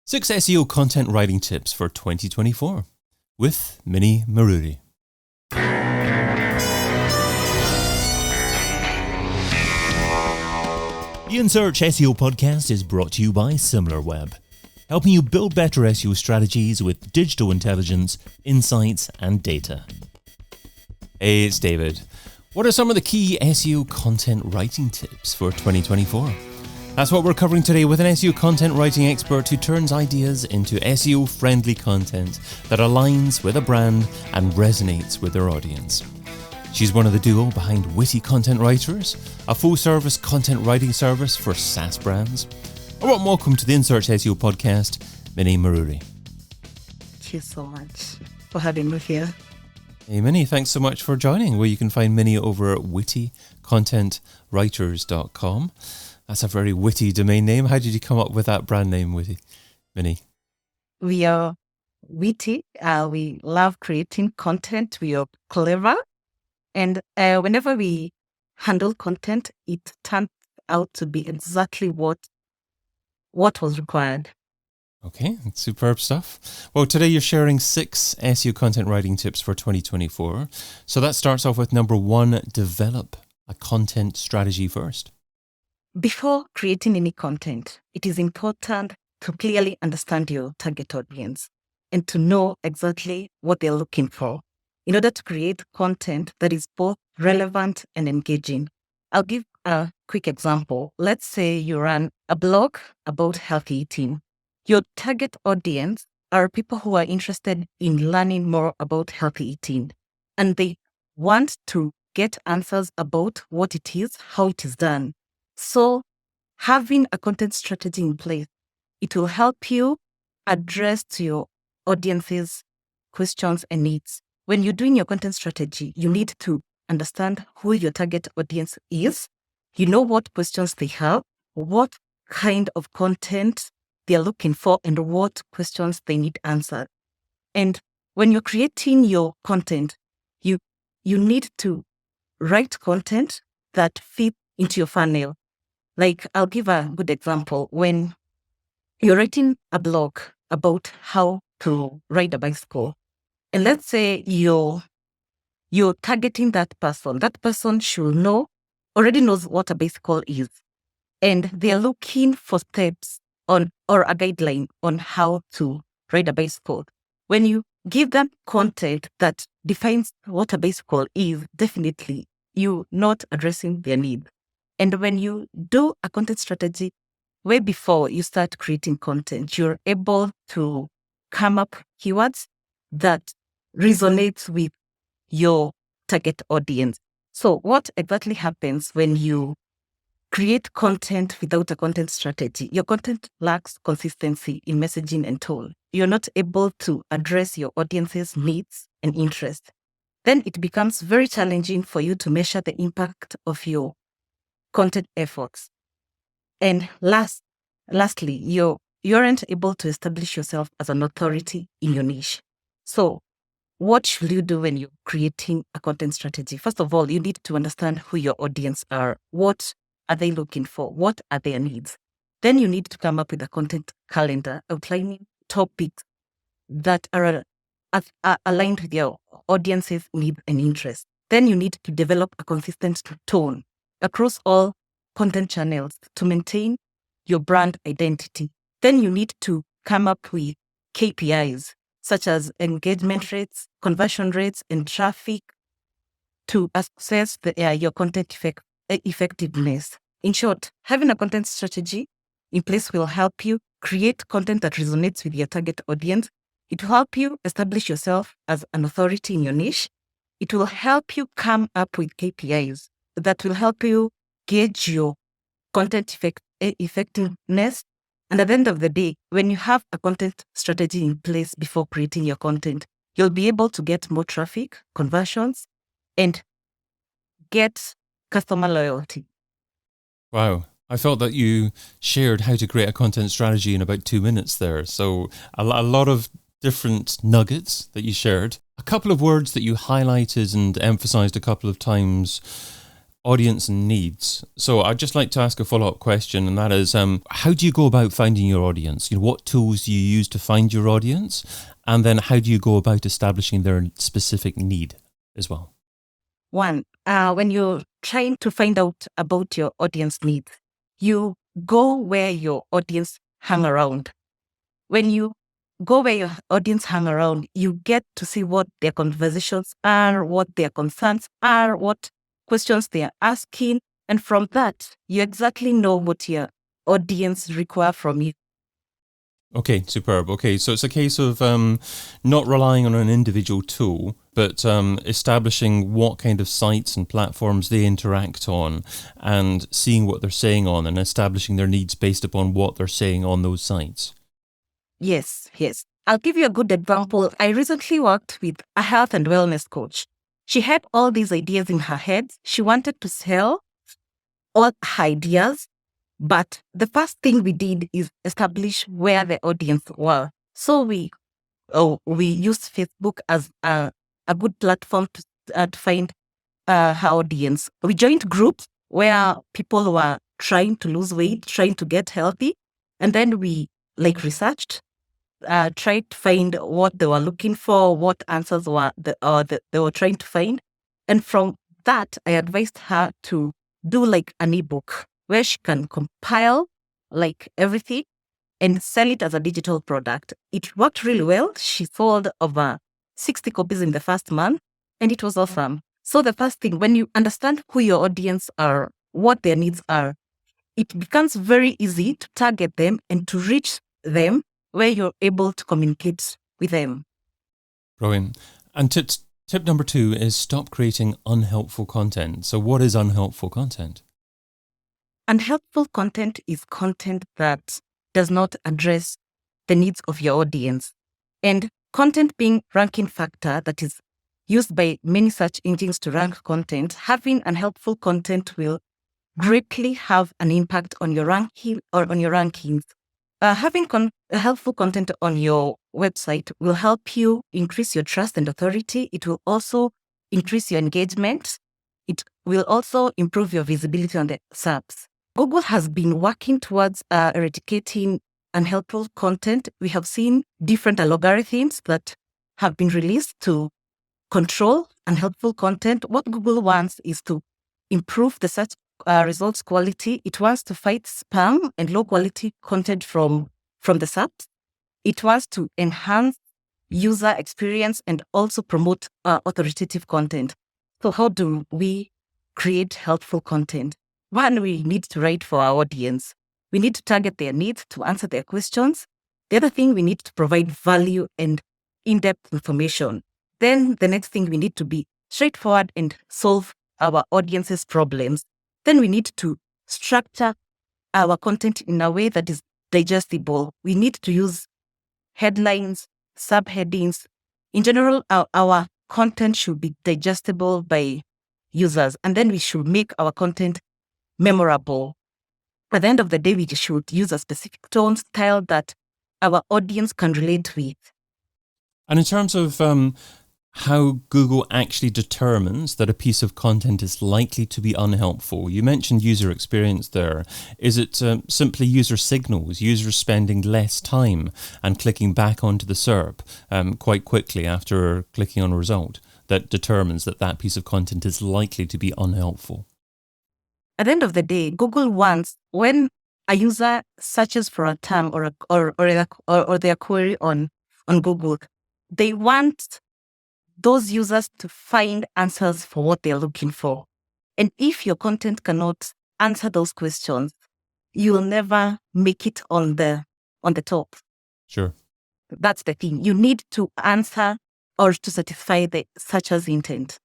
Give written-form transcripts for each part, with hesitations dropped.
6 SEO content writing tips for 2024 with Minnie Mururi. The In Search SEO Podcast is brought to you by Similarweb, helping you build better SEO strategies with digital intelligence, insights, and data. Hey, it's David. What are some of the key SEO content writing tips for 2024? That's what we're covering today with an SEO content writing expert who turns ideas into SEO-friendly content that aligns with a brand and resonates with their audience. She's one of the duo behind Witty Content Writers, a full-service content writing service for SaaS brands. A warm welcome to the In Search SEO Podcast, Minnie Mururi. Thank you so much for having me here. Hey Minnie, thanks so much for joining. Well, you can find Minnie over at wittycontentwriters.com. That's a very witty domain name. How did you come up with that brand name, Witty, Minnie? We are witty. We love creating content. We are clever. And whenever we handle content, it turns out to be exactly what was required. Okay, superb stuff. Well, today you're sharing 6 SEO content writing tips for 2024. So that starts off with number 1, develop a content strategy first. Before creating any content, it is important to clearly understand your target audience and to know exactly what they're looking for in order to create content that is both relevant and engaging. I'll give a quick example. Let's say you run a blog about healthy eating. Your target audience are people who are interested in learning more about healthy eating, and they want to get answers about what it is, how it is done. So having a content strategy in place, it will help you address to your audience's questions and needs. When you're doing your content strategy, you need to understand who your target audience is. You know what questions they have, what kind of content they're looking for, and what questions they need answered. And when you're creating your content, you need to write content that fits into your funnel. Like, I'll give a good example. When you're writing a blog about how to ride a bicycle, and let's say you're targeting that person should already knows what a bicycle is, and they're looking for steps or a guideline on how to ride a bicycle. When you give them content that defines what a bicycle is, definitely you're not addressing their need. And when you do a content strategy way before you start creating content, you're able to come up with keywords that resonates with your target audience. So what exactly happens when you create content without a content strategy? Your content lacks consistency in messaging and tone. You're not able to address your audience's needs and interests. Then it becomes very challenging for you to measure the impact of your content efforts. And lastly, you aren't able to establish yourself as an authority in your niche. So what should you do when you're creating a content strategy? First of all, you need to understand who your audience are. What are they looking for? What are their needs? Then you need to come up with a content calendar outlining topics that are aligned with your audience's needs and interests. Then you need to develop a consistent tone across all content channels to maintain your brand identity. Then you need to come up with KPIs such as engagement rates, conversion rates, and traffic to assess your content effectiveness. In short, having a content strategy in place will help you create content that resonates with your target audience. It will help you establish yourself as an authority in your niche. It will help you come up with KPIs that will help you gauge your content effectiveness. And at the end of the day, when you have a content strategy in place before creating your content, you'll be able to get more traffic, conversions, and get customer loyalty. Wow. I thought that you shared how to create a content strategy in about 2 minutes there. So a lot of different nuggets that you shared. A couple of words that you highlighted and emphasized a couple of times audience needs. So I'd just like to ask a follow-up question, and that is, how do you go about finding your audience? What tools do you use to find your audience? And then how do you go about establishing their specific need as well? One, when you're trying to find out about your audience needs, you go where your audience hang around. When you go where your audience hang around, you get to see what their conversations are, what their concerns are, what questions they are asking. And from that, you exactly know what your audience require from you. Okay, superb. Okay, so it's a case of not relying on an individual tool, but establishing what kind of sites and platforms they interact on and seeing what they're saying on and establishing their needs based upon what they're saying on those sites. Yes. I'll give you a good example. I recently worked with a health and wellness coach. She had all these ideas in her head. She wanted to sell all her ideas, but the first thing we did is establish where the audience were. So we used Facebook as a good platform to find her audience. We joined groups where people were trying to lose weight, trying to get healthy, and then we researched, tried to find what they were looking for, what answers were they were trying to find. And from that, I advised her to do an ebook where she can compile everything and sell it as a digital product. It worked really well. She sold over 60 copies in the first month, and it was awesome. So the first thing, when you understand who your audience are, what their needs are, it becomes very easy to target them and to reach them where you're able to communicate with them. Brilliant. And tip number 2 is stop creating unhelpful content. So what is unhelpful content? Unhelpful content is content that does not address the needs of your audience. And content being ranking factor that is used by many search engines to rank content, having unhelpful content will greatly have an impact on your ranking or on your rankings. Having helpful content on your website will help you increase your trust and authority. It will also increase your engagement. It will also improve your visibility on the SERPs. Google has been working towards eradicating unhelpful content. We have seen different algorithms that have been released to control unhelpful content. What Google wants is to improve the search results quality. It wants to fight spam and low quality content from the SERPs. It wants to enhance user experience and also promote authoritative content. So how do we create helpful content? One, we need to write for our audience. We need to target their needs to answer their questions. The other thing, we need to provide value and in-depth information. Then the next thing, we need to be straightforward and solve our audience's problems. Then we need to structure our content in a way that is digestible. We need to use headlines, subheadings. In general, our content should be digestible by users, and then we should make our content memorable. At the end of the day, we should use a specific tone style that our audience can relate with. And in terms of how Google actually determines that a piece of content is likely to be unhelpful, you mentioned user experience there. Is it simply user signals, users spending less time and clicking back onto the SERP quite quickly after clicking on a result that determines that piece of content is likely to be unhelpful? At the end of the day, Google wants, when a user searches for a term or their query on Google, they want those users to find answers for what they're looking for. And if your content cannot answer those questions, you will never make it on the top. Sure. That's the thing. You need to answer or to satisfy the searcher's intent.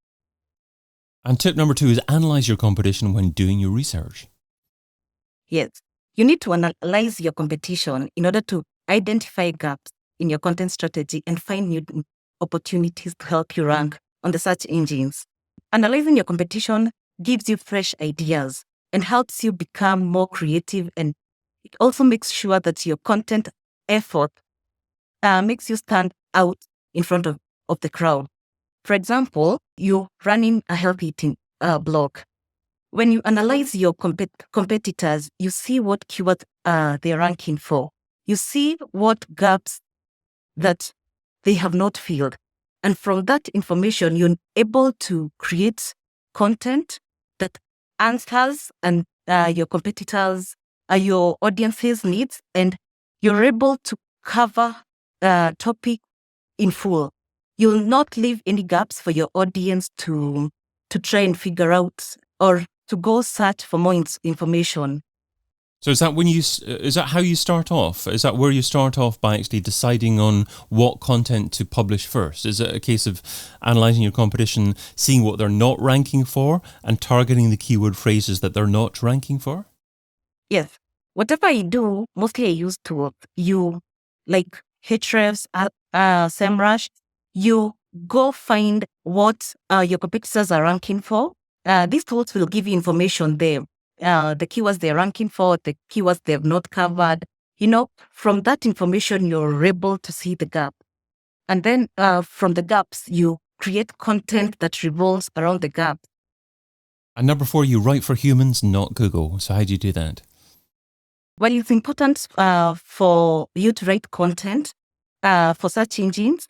And tip number 2 is analyze your competition when doing your research. Yes. You need to analyze your competition in order to identify gaps in your content strategy and find new opportunities to help you rank on the search engines. Analyzing your competition gives you fresh ideas and helps you become more creative, and it also makes sure that your content effort makes you stand out in front of the crowd. For example, you're running a healthy eating blog. when you analyze your competitors, you see what keywords they're ranking for. You see what gaps that they have not filled. And from that information, you're able to create content that answers and your competitors, your audience's needs, and you're able to cover topic in full. You'll not leave any gaps for your audience to try and figure out or to go search for more information. So is that how you start off? Is that where you start off by actually deciding on what content to publish first? Is it a case of analysing your competition, seeing what they're not ranking for, and targeting the keyword phrases that they're not ranking for? Yes. Whatever I do, mostly I use tools. You like Hrefs, SEMrush. You go find what your competitors are ranking for. These tools will give you information there. The keywords they're ranking for, the keywords they've not covered. From that information, you're able to see the gap. And then from the gaps, you create content that revolves around the gap. And number 4, you write for humans, not Google. So how do you do that? Well, it's important for you to write content for search engines,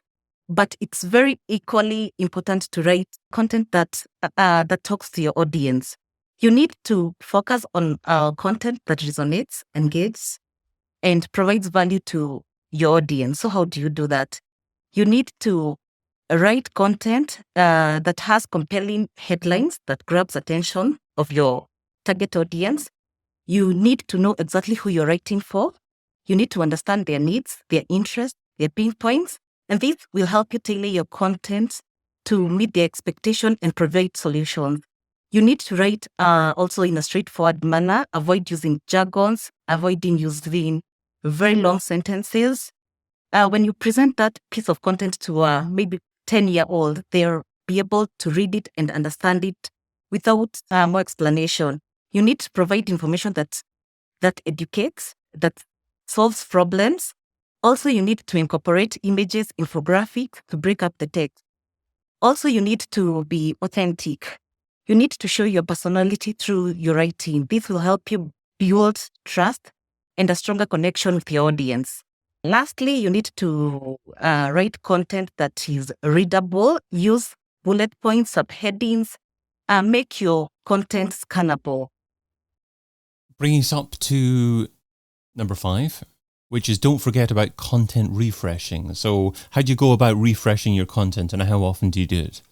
but it's very equally important to write content that talks to your audience. You need to focus on content that resonates, engages, and provides value to your audience. So how do you do that? You need to write content that has compelling headlines that grabs attention of your target audience. You need to know exactly who you're writing for. You need to understand their needs, their interests, their pain points, and this will help you tailor your content to meet their expectation and provide solutions. You need to write also in a straightforward manner, avoid using jargons, avoiding using very long sentences. When you present that piece of content to a maybe 10-year-old, they'll be able to read it and understand it without more explanation. You need to provide information that educates, that solves problems. Also, you need to incorporate images, infographics to break up the text. Also, you need to be authentic. You need to show your personality through your writing. This will help you build trust and a stronger connection with your audience. Lastly, you need to write content that is readable. Use bullet points, subheadings, make your content scannable. Bringing us up to number 5, which is don't forget about content refreshing. So how do you go about refreshing your content and how often do you do it?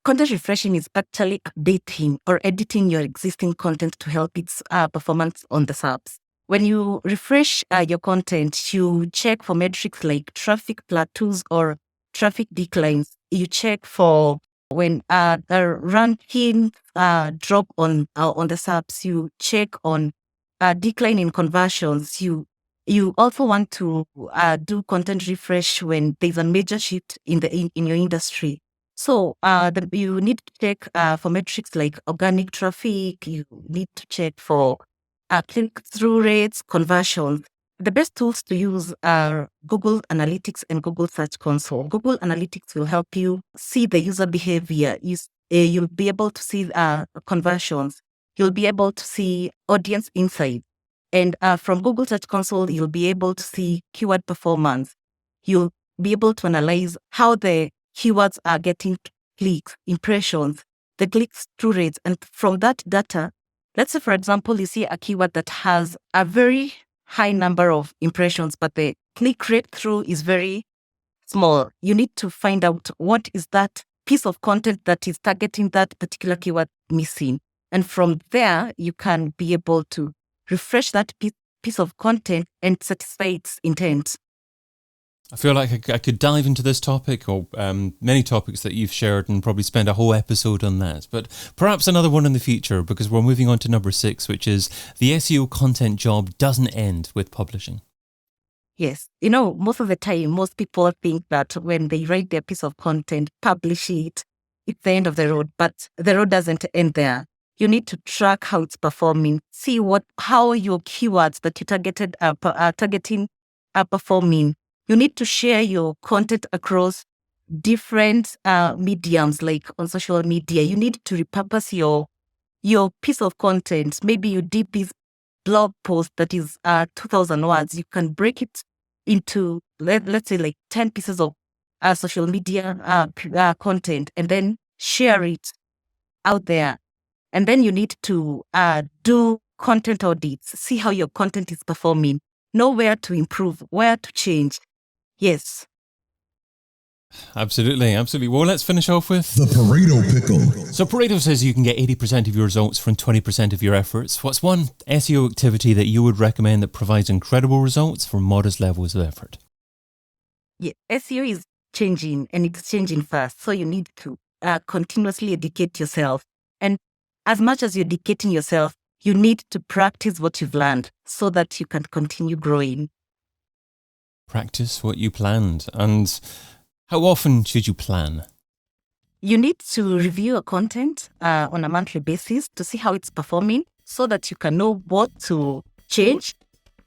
Content refreshing is actually updating or editing your existing content to help its performance on the SERPs. When you refresh your content, you check for metrics like traffic plateaus or traffic declines. You check for when the ranking drop on the SERPs. You check on decline in conversions. You also want to do content refresh when there's a major shift in your industry. So you need to check for metrics like organic traffic. You need to check for click-through rates, conversions. The best tools to use are Google Analytics and Google Search Console. Google Analytics will help you see the user behavior. You'll be able to see conversions. You'll be able to see audience insights. And from Google Search Console, you'll be able to see keyword performance. You'll be able to analyze how the keywords are getting clicks, impressions, the click-through rates. And from that data, let's say, for example, you see a keyword that has a very high number of impressions, but the click rate through is very small. You need to find out what is that piece of content that is targeting that particular keyword missing. And from there, you can be able to refresh that piece of content and satisfy its intent. I feel like I could dive into this topic or many topics that you've shared and probably spend a whole episode on that. But perhaps another one in the future, because we're moving on to number 6, which is the SEO content job doesn't end with publishing. Yes. Most of the time, most people think that when they write their piece of content, publish it, it's the end of the road. But the road doesn't end there. You need to track how it's performing, see how your keywords that you targeted are targeting are performing. You need to share your content across different mediums, like on social media. You need to repurpose your your piece of content, maybe you did this blog post that is 2,000 words, you can break it into, let's say, like 10 pieces of social media content, and then share it out there. And then you need to do content audits, see how your content is performing, know where to improve, where to change. Yes. Absolutely. Well, let's finish off with the Pareto pickle. So Pareto says you can get 80% of your results from 20% of your efforts. What's one SEO activity that you would recommend that provides incredible results for modest levels of effort? Yeah, SEO is changing, and it's changing fast. So you need to continuously educate yourself. And as much as you're educating yourself, you need to practice what you've learned so that you can continue growing. Practice what you planned. And how often should you plan? You need to review your content on a monthly basis to see how it's performing so that you can know what to change,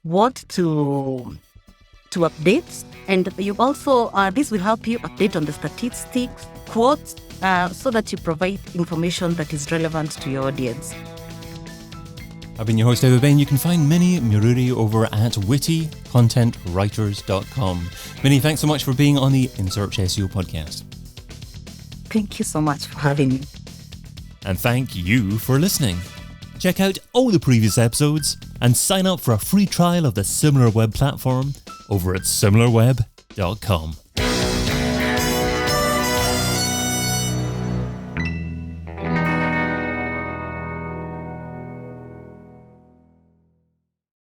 what to update. And you also, this will help you update on the statistics, quotes, so that you provide information that is relevant to your audience. I've been your host, David Bain. You can find Minnie Mururi over at wittycontentwriters.com. Minnie, thanks so much for being on the In Search SEO podcast. Thank you so much for having me. And thank you for listening. Check out all the previous episodes and sign up for a free trial of the Similarweb platform over at Similarweb.com.